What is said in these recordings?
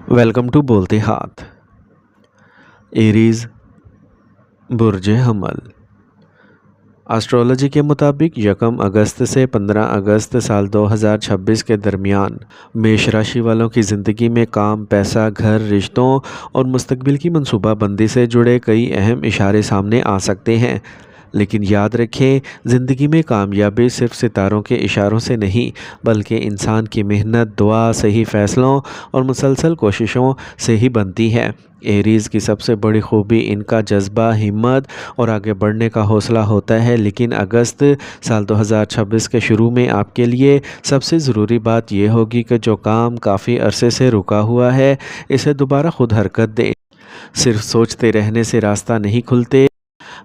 Welcome to बोलते हाथ। Aries बुर्ज हमल। एस्ट्रोलॉजी के मुताबिक 1 अगस्त से 15 अगस्त साल 2026 के दरमियान मेष राशि वालों की ज़िंदगी में काम, पैसा, घर, रिश्तों और मुस्तकबिल की मंसूबाबंदी से जुड़े कई अहम इशारे सामने आ सकते हैं। लेकिन याद रखें, ज़िंदगी में कामयाबी सिर्फ सितारों के इशारों से नहीं, बल्कि इंसान की मेहनत, दुआ, सही फ़ैसलों और मुसलसल कोशिशों से ही बनती है। एरीज़ की सबसे बड़ी खूबी इनका जज्बा, हिम्मत और आगे बढ़ने का हौसला होता है। लेकिन अगस्त साल 2026 के शुरू में आपके लिए सबसे ज़रूरी बात यह होगी कि जो काम काफ़ी अरसे से रुका हुआ है, इसे दोबारा खुद हरकत दें। सिर्फ सोचते रहने से रास्ता नहीं खुलते।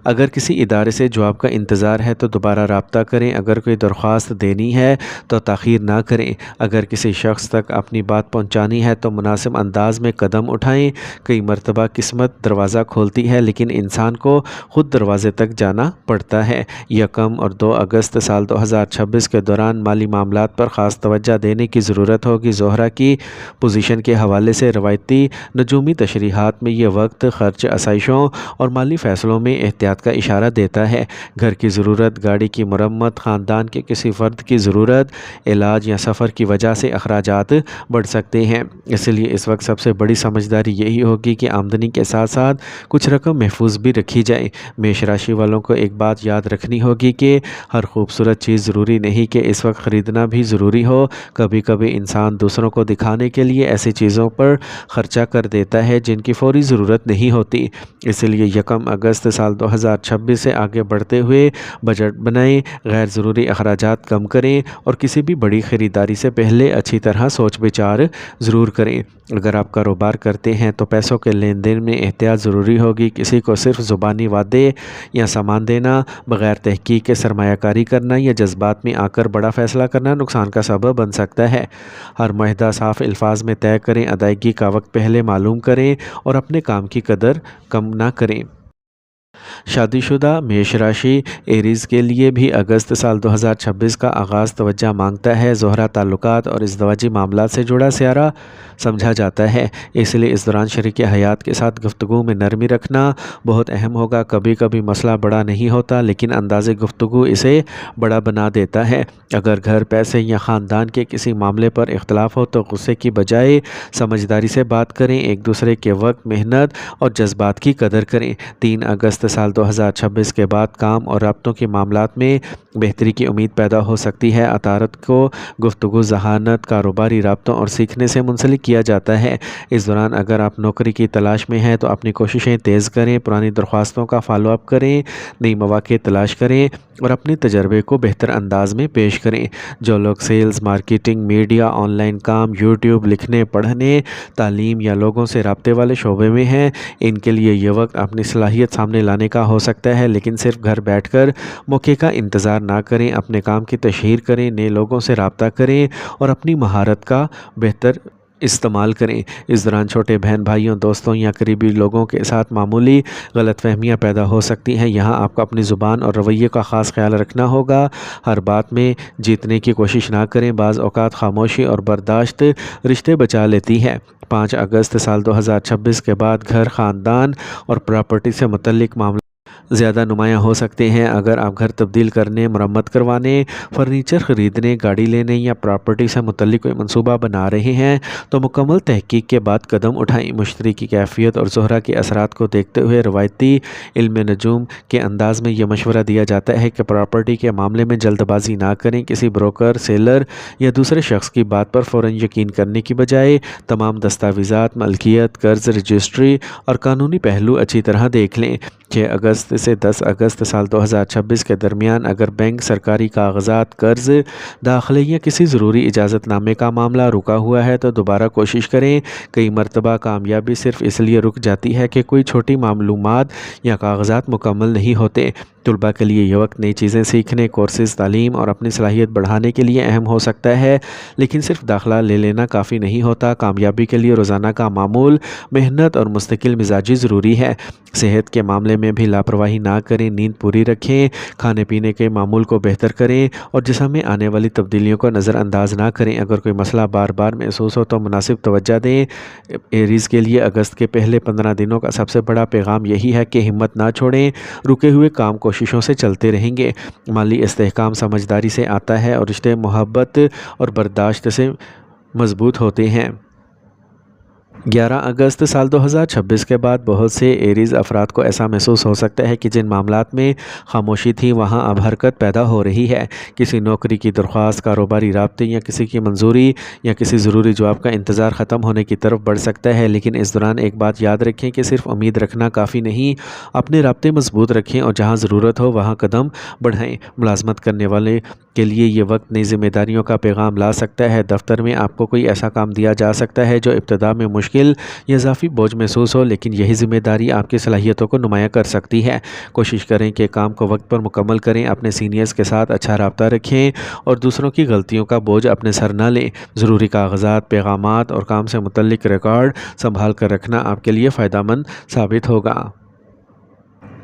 अगर किसी इदारे से जवाब का इंतज़ार है तो दोबारा रब्ता करें। अगर कोई दरख्वास्त देनी है तो ताख़ीर ना करें। अगर किसी शख्स तक अपनी बात पहुंचानी है तो मुनासिब अंदाज में कदम उठाएं। कई मरतबा किस्मत दरवाज़ा खोलती है, लेकिन इंसान को ख़ुद दरवाज़े तक जाना पड़ता है। 1 और 2 अगस्त साल 2026 के दौरान माली मामलात पर ख़ास तवज्जो देने की ज़रूरत होगी। ज़ोहरा की पोजीशन के हवाले से रवायती नजूमी तशरीहात में यह वक्त खर्च, आसाइशों और माली फ़ैसलों में एहतियात का इशारा देता है। घर की ज़रूरत, गाड़ी की मरम्मत, ख़ानदान के किसी फ़र्द की ज़रूरत, इलाज या सफ़र की वजह से अखराजात बढ़ सकते हैं। इसलिए इस वक्त सबसे बड़ी समझदारी यही होगी कि आमदनी के साथ साथ कुछ रकम महफूज भी रखी जाए। मेष राशि वालों को एक बात याद रखनी होगी कि हर खूबसूरत चीज़ ज़रूरी नहीं कि इस वक्त ख़रीदना भी ज़रूरी हो। कभी कभी इंसान दूसरों को दिखाने के लिए ऐसी चीज़ों पर ख़र्चा कर देता है जिनकी फ़ौरी ज़रूरत नहीं होती। इसलिए 1 अगस्त साल 2026 से आगे बढ़ते हुए बजट बनाएं, गैर ज़रूरी अखराजात कम करें और किसी भी बड़ी ख़रीदारी से पहले अच्छी तरह सोच विचार ज़रूर करें। अगर आप कारोबार करते हैं तो पैसों के लेन देन में एहतियात ज़रूरी होगी। किसी को सिर्फ ज़ुबानी वादे या सामान देना, बग़ैर तहकीक के सरमायाकारी करना या जज्बात में आकर बड़ा फ़ैसला करना नुकसान का सबब बन सकता है। हर मुआहदा साफ़ अल्फाज में तय करें, अदायगी का वक्त पहले मालूम करें और अपने काम की कदर कम ना करें। शादीशुदा मेष राशि एरीज़ के लिए भी अगस्त साल 2026 का आगाज़ तवज्जो मांगता है। ज़ोहरा ताल्लुकात और इज़दवाजी मामलात से जुड़ा सियारा समझा जाता है, इसलिए इस दौरान शरीक हयात के साथ गुफ्तगू में नरमी रखना बहुत अहम होगा। कभी कभी मसला बड़ा नहीं होता, लेकिन अंदाज़े गुफ्तगू इसे बड़ा बना देता है। अगर घर, पैसे या ख़ानदान के किसी मामले पर इख्तलाफ हो तो गुस्से की बजाय समझदारी से बात करें। एक दूसरे के वक्त, मेहनत और जज्बात की कदर करें। 3 अगस्त साल 2026 के बाद काम और राब्तों के मामलात में बेहतरी की उम्मीद पैदा हो सकती है। अतारत को गुफ्तगू, ज़हानत, कारोबारी राब्तों और सीखने से मुंसलिक किया जाता है। इस दौरान अगर आप नौकरी की तलाश में हैं तो अपनी कोशिशें तेज़ करें, पुरानी दरख्वास्तों का फॉलोअप करें, नई मौक़े तलाश करें और अपने तजर्बे को बेहतर अंदाज में पेश करें। जो लोग सेल्स, मार्केटिंग, मीडिया, ऑनलाइन काम, यूट्यूब, लिखने, पढ़ने, तालीम या लोगों से रब्ते वाले शोबे में हैं, इनके लिए यह वक्त अपनी सलाहियत सामने लाने का हो सकता है। लेकिन सिर्फ घर बैठकर मौके का इंतज़ार ना करें, अपने काम की तशहीर करें, नए लोगों से रब्ता करें और अपनी महारत का बेहतर इस्तेमाल करें। इस दौरान छोटे बहन भाइयों, दोस्तों या करीबी लोगों के साथ मामूली गलतफहमियां पैदा हो सकती हैं। यहाँ आपको अपनी ज़ुबान और रवैये का ख़ास ख्याल रखना होगा। हर बात में जीतने की कोशिश ना करें। बाज़ औक़ात खामोशी और बर्दाश्त रिश्ते बचा लेती है। 5 अगस्त साल 2026 के बाद घर, ख़ानदान और प्रॉपर्टी से मुतल्लिक मामला ज़्यादा नुमायाँ हो सकते हैं। अगर आप घर तब्दील करने, मरम्मत करवाने, फ़र्नीचर ख़रीदने, गाड़ी लेने या प्रॉपर्टी से मुतल्लिक कोई मंसूबा बना रहे हैं तो मुकम्मल तहकीक के बाद कदम उठाएं। मुश्तरी की कैफियत और ज़ोहरा के असरात को देखते हुए रवायती इल्म नजूम के अंदाज़ में यह मशवरा दिया जाता है कि प्रॉपर्टी के मामले में जल्दबाजी ना करें। किसी ब्रोकर, सेलर या दूसरे शख्स की बात पर फ़ौरन यकीन करने की बजाय तमाम दस्तावेज़ात, मलकियत, कर्ज़, रजिस्ट्री और कानूनी पहलू अच्छी तरह देख लें। 6 अगस्त से 10 अगस्त साल 2026 के दरमियान अगर बैंक, सरकारी कागजात, कर्ज़, दाखिले या किसी ज़रूरी इजाज़तनामे का मामला रुका हुआ है तो दोबारा कोशिश करें। कई मरतबा कामयाबी सिर्फ इसलिए रुक जाती है कि कोई छोटी मालूमात या कागजात मुकम्मल नहीं होते। तलबा के लिए यह वक्त नई चीज़ें सीखने, कोर्सेज़, तालीम और अपनी सलाहियत बढ़ाने के लिए अहम हो सकता है। लेकिन सिर्फ दाखिला ले लेना काफ़ी नहीं होता। कामयाबी के लिए रोज़ाना का मामूल, मेहनत और मुस्तकिल मिजाजी ज़रूरी है। सेहत के मामले में भी लापरवाही لاپرواہی نہ کریں، نیند پوری رکھیں، کھانے پینے کے معمول کو بہتر کریں اور جسم میں آنے والی تبدیلیوں کو نظر انداز نہ کریں۔ اگر کوئی مسئلہ بار بار محسوس ہو تو مناسب توجہ دیں۔ ایریز کے لیے اگست کے پہلے 15 دنوں کا سب سے بڑا پیغام یہی ہے کہ ہمت نہ چھوڑیں، رکے ہوئے کام کوششوں سے چلتے رہیں گے۔ مالی استحکام سمجھداری سے آتا ہے اور رشتے محبت اور برداشت سے مضبوط ہوتے ہیں۔ 11 اگست سال 2026 کے بعد بہت سے ایریز افراد کو ایسا محسوس ہو سکتا ہے کہ جن معاملات میں خاموشی تھی وہاں اب حرکت پیدا ہو رہی ہے۔ کسی نوکری کی درخواست، کاروباری رابطے یا کسی کی منظوری یا کسی ضروری جواب کا انتظار ختم ہونے کی طرف بڑھ سکتا ہے، لیکن اس دوران ایک بات یاد رکھیں کہ صرف امید رکھنا کافی نہیں، اپنے رابطے مضبوط رکھیں اور جہاں ضرورت ہو وہاں قدم بڑھائیں۔ ملازمت کرنے والے کے لیے یہ وقت نئی ذمہ داریوں کا پیغام لا سکتا ہے۔ دفتر میں آپ کو کوئی ایسا کام دیا جا سکتا ہے جو ابتدا میں مشکل یا اضافی بوجھ محسوس ہو، لیکن یہی ذمہ داری آپ کی صلاحیتوں کو نمایاں کر سکتی ہے۔ کوشش کریں کہ کام کو وقت پر مکمل کریں، اپنے سینئرز کے ساتھ اچھا رابطہ رکھیں اور دوسروں کی غلطیوں کا بوجھ اپنے سر نہ لیں۔ ضروری کاغذات، پیغامات اور کام سے متعلق ریکارڈ سنبھال کر رکھنا آپ کے لیے فائدہ مند ثابت ہوگا۔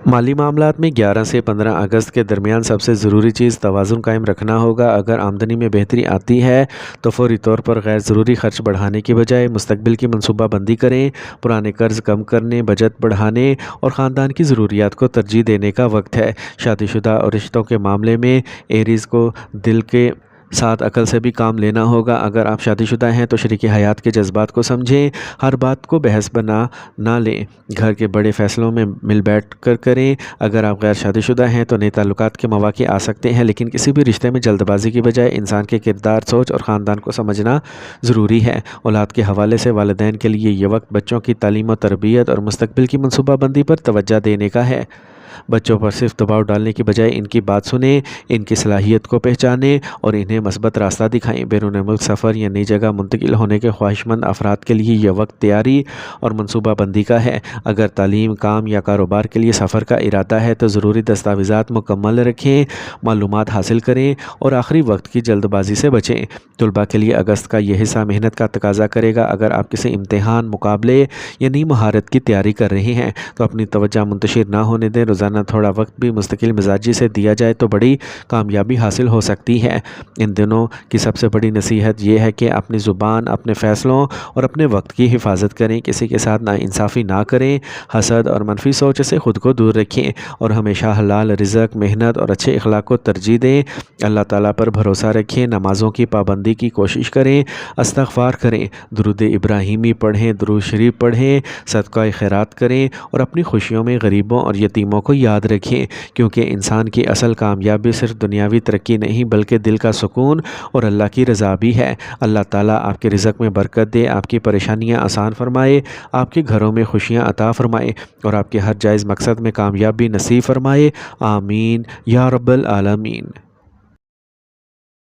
مالی معاملات میں 11 سے 15 اگست کے درمیان سب سے ضروری چیز توازن قائم رکھنا ہوگا۔ اگر آمدنی میں بہتری آتی ہے تو فوری طور پر غیر ضروری خرچ بڑھانے کی بجائے مستقبل کی منصوبہ بندی کریں۔ پرانے قرض کم کرنے، بچت بڑھانے اور خاندان کی ضروریات کو ترجیح دینے کا وقت ہے۔ شادی شدہ اور رشتوں کے معاملے میں ایریز کو دل کے ساتھ عقل سے بھی کام لینا ہوگا۔ اگر آپ شادی شدہ ہیں تو شریک حیات کے جذبات کو سمجھیں، ہر بات کو بحث بنا نہ لیں، گھر کے بڑے فیصلوں میں مل بیٹھ کر کریں۔ اگر آپ غیر شادی شدہ ہیں تو نئے تعلقات کے مواقع آ سکتے ہیں، لیکن کسی بھی رشتے میں جلد بازی کی بجائے انسان کے کردار، سوچ اور خاندان کو سمجھنا ضروری ہے۔ اولاد کے حوالے سے والدین کے لیے یہ وقت بچوں کی تعلیم و تربیت اور مستقبل کی منصوبہ بندی پر توجہ دینے کا ہے۔ بچوں پر صرف دباؤ ڈالنے کی بجائے ان کی بات سنیں، ان کی صلاحیت کو پہچانیں اور انہیں مثبت راستہ دکھائیں۔ بیرون ملک سفر یا نئی جگہ منتقل ہونے کے خواہش مند افراد کے لیے یہ وقت تیاری اور منصوبہ بندی کا ہے۔ اگر تعلیم، کام یا کاروبار کے لیے سفر کا ارادہ ہے تو ضروری دستاویزات مکمل رکھیں، معلومات حاصل کریں اور آخری وقت کی جلد بازی سے بچیں۔ طلباء کے لیے اگست کا یہ حصہ محنت کا تقاضا کرے گا۔ اگر آپ کسی امتحان، مقابلے یا نئی مہارت کی تیاری کر رہے ہیں تو اپنی توجہ منتشر نہ ہونے دیں۔ روزانہ تھوڑا وقت بھی مستقل مزاجی سے دیا جائے تو بڑی کامیابی حاصل ہو سکتی ہے۔ ان دنوں کی سب سے بڑی نصیحت یہ ہے کہ اپنی زبان، اپنے فیصلوں اور اپنے وقت کی حفاظت کریں۔ کسی کے ساتھ ناانصافی نہ کریں، حسد اور منفی سوچ سے خود کو دور رکھیں اور ہمیشہ حلال رزق، محنت اور اچھے اخلاق کو ترجیح دیں۔ اللہ تعالیٰ پر بھروسہ رکھیں، نمازوں کی پابندی کی کوشش کریں، استغفار کریں، درود ابراہیمی پڑھیں، درود شریف پڑھیں، صدقہ خیرات کریں اور اپنی خوشیوں میں غریبوں اور یتیموں کو یاد رکھیں، کیونکہ انسان کی اصل کامیابی صرف دنیاوی ترقی نہیں بلکہ دل کا سکون اور اللہ کی رضا بھی ہے۔ اللہ تعالیٰ آپ کے رزق میں برکت دے، آپ کی پریشانیاں آسان فرمائے، آپ کے گھروں میں خوشیاں عطا فرمائے اور آپ کے ہر جائز مقصد میں کامیابی نصیب فرمائے۔ آمین یا رب العالمین۔